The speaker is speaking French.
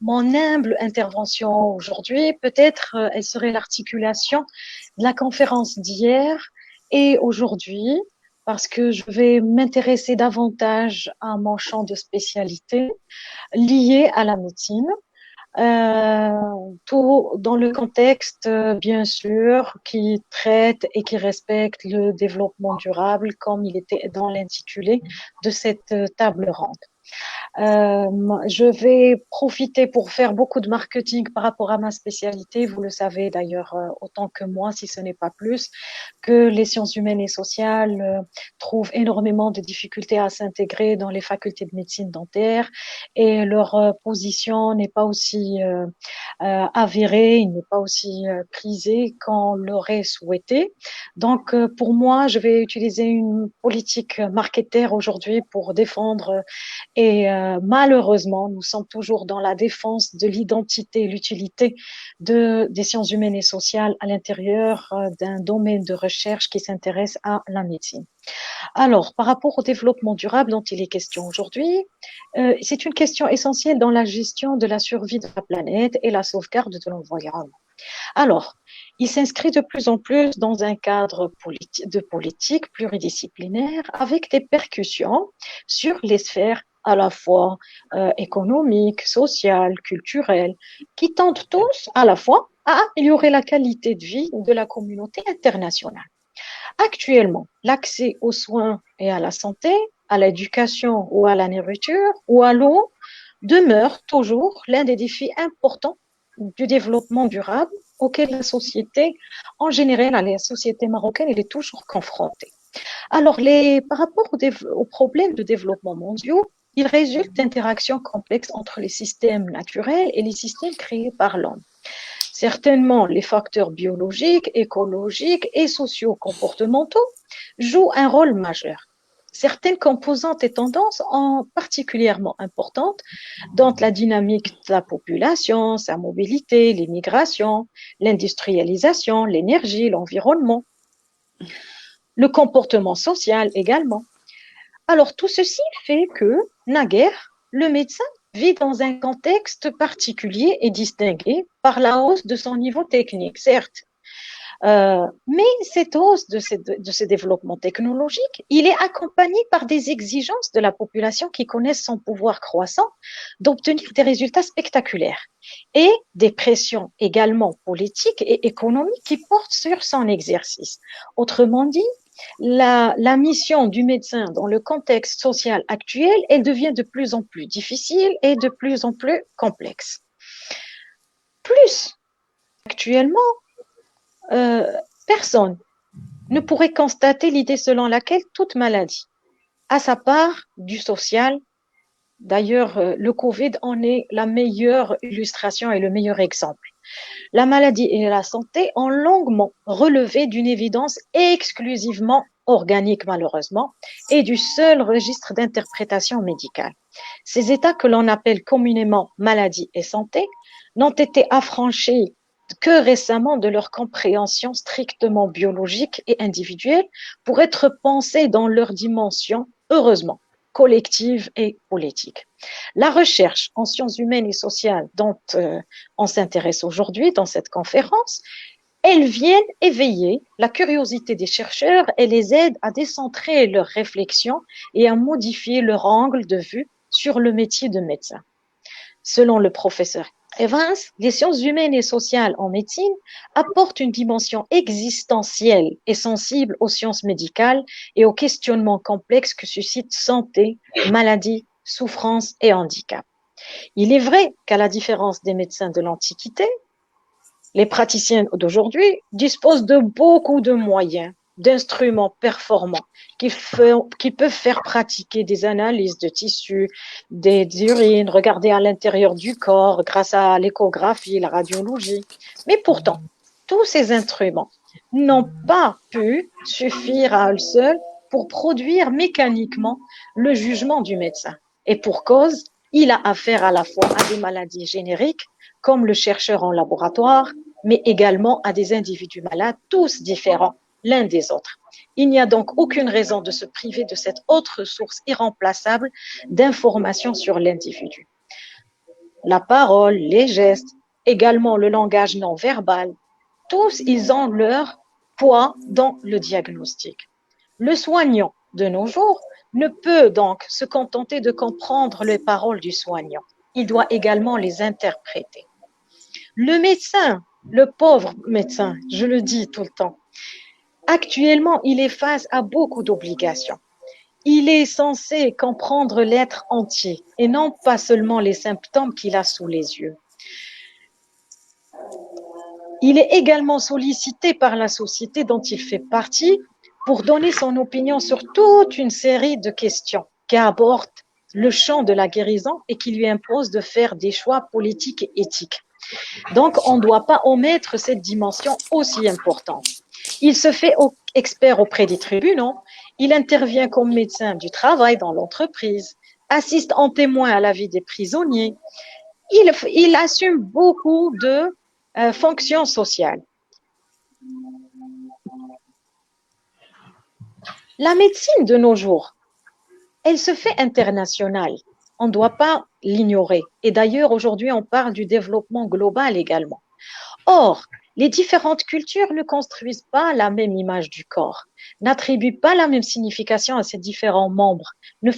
Mon humble intervention aujourd'hui, peut-être, elle serait l'articulation de la conférence d'hier et aujourd'hui, parce que je vais m'intéresser davantage à mon champ de spécialité lié à la médecine. Tout dans le contexte, bien sûr, qui traite et qui respecte le développement durable, comme il était dans l'intitulé de cette table ronde. Je vais profiter pour faire beaucoup de marketing par rapport à ma spécialité. Vous le savez d'ailleurs autant que moi, si ce n'est pas plus, que les sciences humaines et sociales trouvent énormément de difficultés à s'intégrer dans les facultés de médecine dentaire et leur position n'est pas aussi avérée, il n'est pas aussi prisé qu'on l'aurait souhaité. Donc, pour moi, je vais utiliser une politique marketeère aujourd'hui pour défendre et malheureusement, nous sommes toujours dans la défense de l'identité et l'utilité des sciences humaines et sociales à l'intérieur d'un domaine de recherche qui s'intéresse à la médecine. Alors, par rapport au développement durable dont il est question aujourd'hui, c'est une question essentielle dans la gestion de la survie de la planète et la sauvegarde de l'environnement. Alors, il s'inscrit de plus en plus dans un cadre de politique pluridisciplinaire avec des percussions sur les sphères à la fois économiques, sociales, culturelles, qui tendent tous à la fois à améliorer la qualité de vie de la communauté internationale. Actuellement, l'accès aux soins et à la santé, à l'éducation ou à la nourriture ou à l'eau demeure toujours l'un des défis importants du développement durable auquel la société, en général, la société marocaine, elle est toujours confrontée. Alors, par rapport aux problèmes de développement mondiaux, il résulte d'interactions complexes entre les systèmes naturels et les systèmes créés par l'homme. Certainement, les facteurs biologiques, écologiques et socio-comportementaux jouent un rôle majeur. Certaines composantes et tendances sont particulièrement importantes dans la dynamique de la population, sa mobilité, l'immigration, l'industrialisation, l'énergie, l'environnement, le comportement social également. Alors tout ceci fait que, naguère, le médecin vit dans un contexte particulier et distingué par la hausse de son niveau technique, certes. Mais cette hausse de ce développement technologique, il est accompagné par des exigences de la population qui connaissent son pouvoir croissant d'obtenir des résultats spectaculaires et des pressions également politiques et économiques qui portent sur son exercice. Autrement dit, la mission du médecin dans le contexte social actuel, elle devient de plus en plus difficile et de plus en plus complexe. Plus actuellement, euh, personne ne pourrait constater l'idée selon laquelle toute maladie a sa part du social. D'ailleurs, le Covid en est la meilleure illustration et le meilleur exemple. La maladie et la santé ont longuement relevé d'une évidence exclusivement organique, malheureusement, et du seul registre d'interprétation médicale. Ces états que l'on appelle communément maladie et santé n'ont été affranchis que récemment de leur compréhension strictement biologique et individuelle pour être pensés dans leur dimension, heureusement, collective et politique. La recherche en sciences humaines et sociales dont on s'intéresse aujourd'hui dans cette conférence, elles viennent éveiller la curiosité des chercheurs et les aident à décentrer leurs réflexions et à modifier leur angle de vue sur le métier de médecin. Selon le professeur Evans, les sciences humaines et sociales en médecine apportent une dimension existentielle et sensible aux sciences médicales et aux questionnements complexes que suscitent santé, maladie, souffrance et handicap. Il est vrai qu'à la différence des médecins de l'Antiquité, les praticiens d'aujourd'hui disposent de beaucoup de moyens, d'instruments performants qui peuvent faire pratiquer des analyses de tissus, des urines, regarder à l'intérieur du corps grâce à l'échographie, la radiologie. Mais pourtant, tous ces instruments n'ont pas pu suffire à eux seuls pour produire mécaniquement le jugement du médecin. Et pour cause, il a affaire à la fois à des maladies génériques, comme le chercheur en laboratoire, mais également à des individus malades, tous différents l'un des autres. Il n'y a donc aucune raison de se priver de cette autre source irremplaçable d'informations sur l'individu. La parole, les gestes, également le langage non verbal, tous ils ont leur poids dans le diagnostic. Le soignant de nos jours ne peut donc se contenter de comprendre les paroles du soignant. Il doit également les interpréter. Le médecin, le pauvre médecin, je le dis tout le temps, actuellement, il est face à beaucoup d'obligations. Il est censé comprendre l'être entier et non pas seulement les symptômes qu'il a sous les yeux. Il est également sollicité par la société dont il fait partie pour donner son opinion sur toute une série de questions qui abordent le champ de la guérison et qui lui imposent de faire des choix politiques et éthiques. Donc, on ne doit pas omettre cette dimension aussi importante. Il se fait expert auprès des tribunaux, il intervient comme médecin du travail dans l'entreprise, assiste en témoin à la vie des prisonniers, il assume beaucoup de fonctions sociales. La médecine de nos jours, elle se fait internationale. On ne doit pas l'ignorer. Et d'ailleurs, aujourd'hui, on parle du développement global également. Or, les différentes cultures ne construisent pas la même image du corps, n'attribuent pas la même signification à ces différents membres, ne